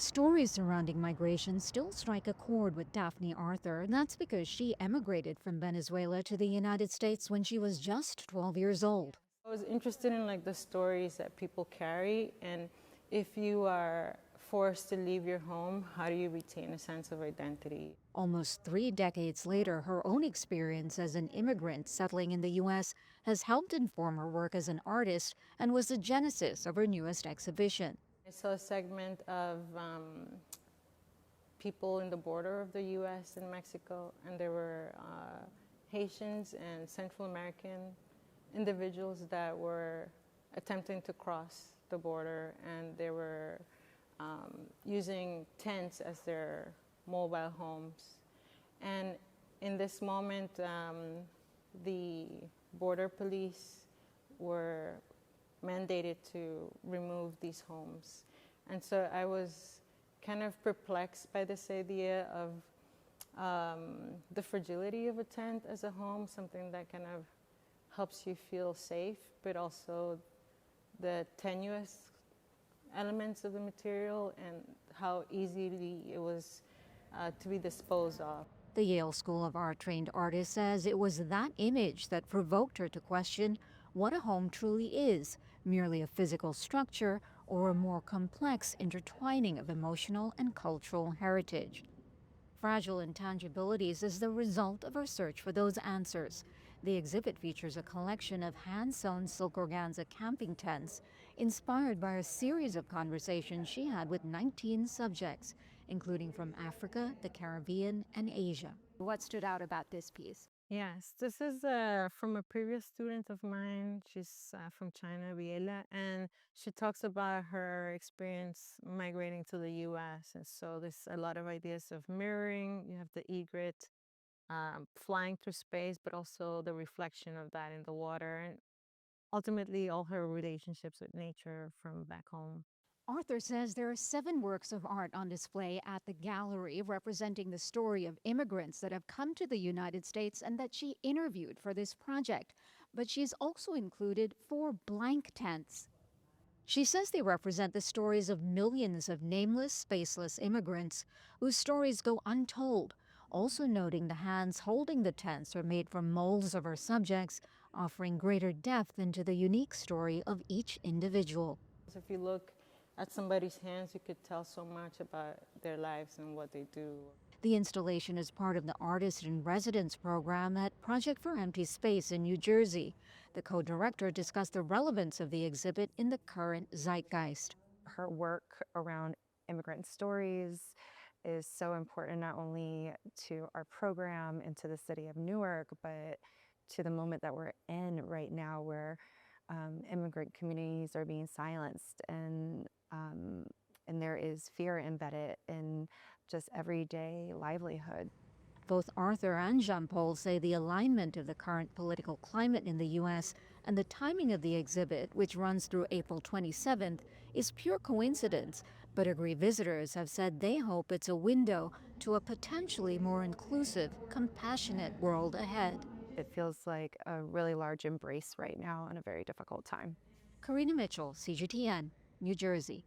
Stories surrounding migration still strike a chord with Daphne Arthur, and that's because she emigrated from Venezuela to the United States when she was just 12 years old. I was interested in the stories that people carry, and if you are forced to leave your home, how do you retain a sense of identity? Almost 3 decades later, her own experience as an immigrant settling in the U.S. has helped inform her work as an artist and was the genesis of her newest exhibition. I saw a segment of people in the border of the U.S. and Mexico, and there were Haitians and Central American individuals that were attempting to cross the border, and they were using tents as their mobile homes. And in this moment, the border police were mandated to remove these homes. And so I was kind of perplexed by this idea of the fragility of a tent as a home, something that kind of helps you feel safe, but also the tenuous elements of the material and how easily it was to be disposed of. The Yale School of Art trained artist says it was that image that provoked her to question what a home truly is, merely a physical structure or a more complex intertwining of emotional and cultural heritage. Fragile Intangibilities is the result of her search for those answers. The exhibit features a collection of hand-sewn silk organza camping tents, inspired by a series of conversations she had with 19 subjects, including from Africa, the Caribbean, and Asia. What stood out about this piece? Yes, this is from a previous student of mine. She's from China, Viela, and she talks about her experience migrating to the US. And so there's a lot of ideas of mirroring. You have the egret flying through space, but also the reflection of that in the water, and ultimately all her relationships with nature from back home. Arthur says there are 7 works of art on display at the gallery representing the story of immigrants that have come to the United States and that she interviewed for this project. But she's also included 4 blank tents. She says they represent the stories of millions of nameless, spaceless immigrants whose stories go untold, also noting the hands holding the tents are made from molds of her subjects, offering greater depth into the unique story of each individual. If you look at somebody's hands, you could tell so much about their lives and what they do. The installation is part of the Artist in Residence program at Project for Empty Space in New Jersey. The co-director discussed the relevance of the exhibit in the current zeitgeist. Her work around immigrant stories is so important not only to our program and to the city of Newark, but to the moment that we're in right now where immigrant communities are being silenced and there is fear embedded in just everyday livelihood. Both Arthur and Jean-Paul say the alignment of the current political climate in the U.S. and the timing of the exhibit, which runs through April 27th, is pure coincidence, but agree visitors have said they hope it's a window to a potentially more inclusive, compassionate world ahead. It feels like a really large embrace right now in a very difficult time. Karina Mitchell, CGTN, New Jersey.